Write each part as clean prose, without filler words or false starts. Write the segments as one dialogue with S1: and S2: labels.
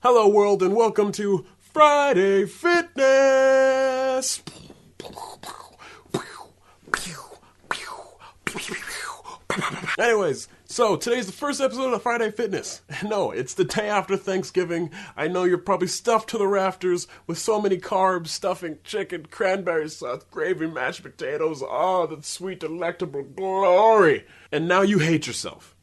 S1: Hello world and welcome to Friday Fitness! Anyways, so today's the first episode of Friday Fitness. No, it's the day after Thanksgiving. I know you're probably stuffed to the rafters with so many carbs, stuffing, chicken, cranberry sauce, gravy, mashed potatoes, oh, the sweet, delectable glory. And now you hate yourself.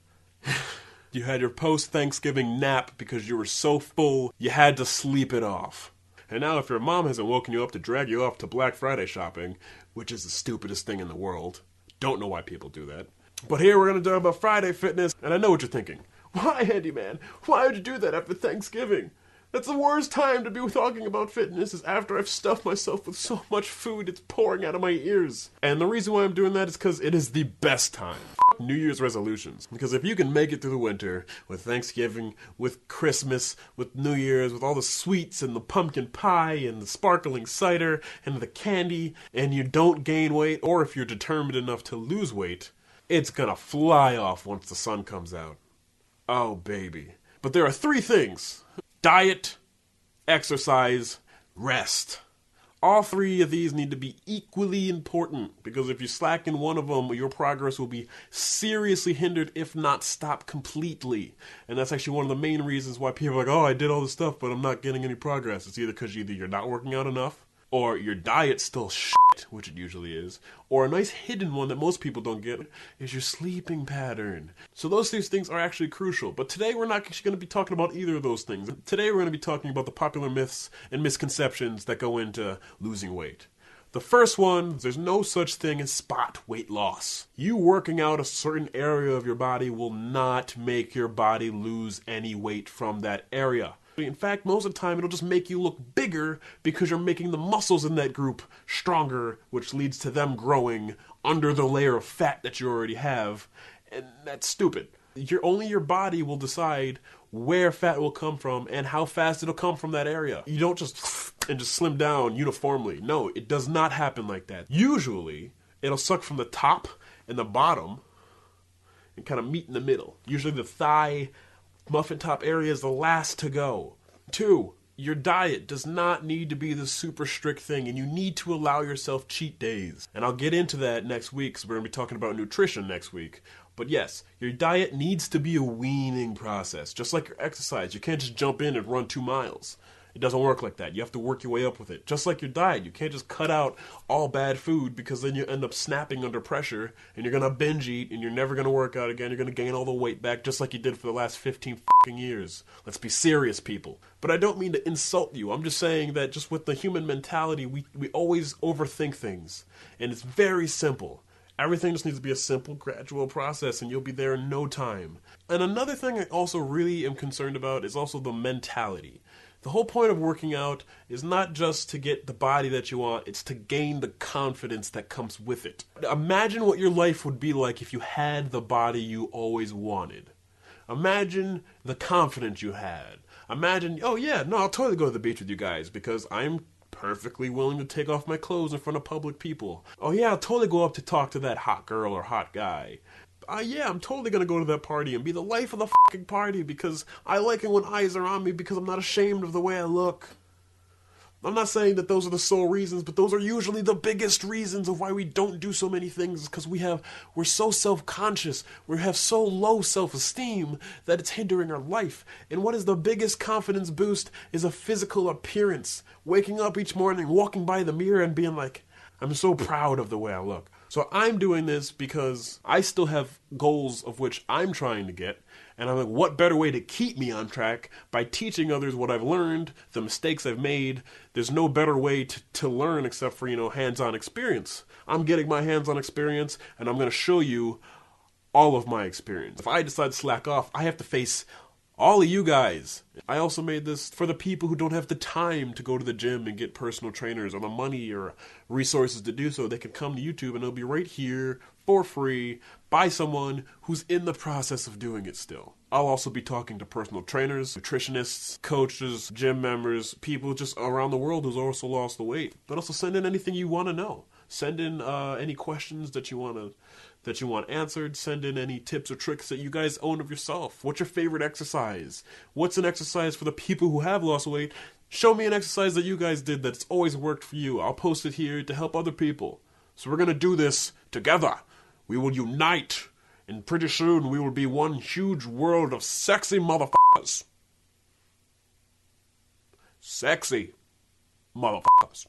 S1: You had your post-Thanksgiving nap because you were so full, you had to sleep it off. And now if your mom hasn't woken you up to drag you off to Black Friday shopping, which is the stupidest thing in the world, don't know why people do that. But here we're going to talk about Friday Fitness, and I know what you're thinking. Why, Handyman? Why would you do that after Thanksgiving? That's the worst time to be talking about fitness, is after I've stuffed myself with so much food it's pouring out of my ears. And the reason why I'm doing that is because it is the best time. New Year's resolutions. Because if you can make it through the winter, with Thanksgiving, with Christmas, with New Year's, with all the sweets and the pumpkin pie and the sparkling cider and the candy, and you don't gain weight, or if you're determined enough to lose weight, it's gonna fly off once the sun comes out. Oh, baby. But there are three things. Diet, exercise, rest. All three of these need to be equally important, because if you slack in one of them, your progress will be seriously hindered, if not stopped completely. And that's actually one of the main reasons why people are like, oh, I did all this stuff, but I'm not getting any progress. It's either because you're not working out enough, or your diet's still shit, which it usually is, or a nice hidden one that most people don't get is your sleeping pattern. So those three things are actually crucial. But today we're not actually going to be talking about either of those things. Today we're going to be talking about the popular myths and misconceptions that go into losing weight. The first one, there's no such thing as spot weight loss. You working out a certain area of your body will not make your body lose any weight from that area. In fact, most of the time, it'll just make you look bigger because you're making the muscles in that group stronger, which leads to them growing under the layer of fat that you already have. And that's stupid. Only your body will decide where fat will come from and how fast it'll come from that area. You don't just slim down uniformly. No, it does not happen like that. Usually, it'll suck from the top and the bottom and kind of meet in the middle. Usually the thigh muffin top area is the last to go. 2, your diet does not need to be the super strict thing, and you need to allow yourself cheat days. And I'll get into that next week, because we're going to be talking about nutrition next week. But yes, your diet needs to be a weaning process, just like your exercise. You can't just jump in and run 2 miles. It doesn't work like that. You have to work your way up with it. Just like your diet, you can't just cut out all bad food, because then you end up snapping under pressure and you're going to binge eat and you're never going to work out again. You're going to gain all the weight back just like you did for the last 15 fucking years. Let's be serious, people. But I don't mean to insult you. I'm just saying that just with the human mentality, we always overthink things. And it's very simple. Everything just needs to be a simple, gradual process, and you'll be there in no time. And another thing I also really am concerned about is also the mentality. The whole point of working out is not just to get the body that you want, it's to gain the confidence that comes with it. Imagine what your life would be like if you had the body you always wanted. Imagine the confidence you had. Imagine, oh yeah, no, I'll totally go to the beach with you guys because I'm perfectly willing to take off my clothes in front of public people. Oh yeah, I'll totally go up to talk to that hot girl or hot guy. Yeah, I'm totally gonna go to that party and be the life of the fucking party because I like it when eyes are on me because I'm not ashamed of the way I look. I'm not saying that those are the sole reasons, but those are usually the biggest reasons of why we don't do so many things, because we're so self-conscious, we have so low self-esteem that it's hindering our life. And what is the biggest confidence boost is a physical appearance. Waking up each morning, walking by the mirror and being like, I'm so proud of the way I look. So I'm doing this because I still have goals of which I'm trying to get. And I'm like, what better way to keep me on track by teaching others what I've learned, the mistakes I've made. There's no better way to learn except for, hands-on experience. I'm getting my hands-on experience, and I'm going to show you all of my experience. If I decide to slack off, I have to face all of you guys. I also made this for the people who don't have the time to go to the gym and get personal trainers or the money or resources to do so. They can come to YouTube and it'll be right here for free by someone who's in the process of doing it still. I'll also be talking to personal trainers, nutritionists, coaches, gym members, people just around the world who's also lost the weight. But also send in anything you want to know. Send in any questions that you want to that you want answered. Send in any tips or tricks that you guys own of yourself. What's your favorite exercise? What's an exercise for the people who have lost weight? Show me an exercise that you guys did that's always worked for you. I'll post it here to help other people. So we're going to do this together. We will unite. And pretty soon we will be one huge world of sexy motherfuckers. Sexy motherfuckers.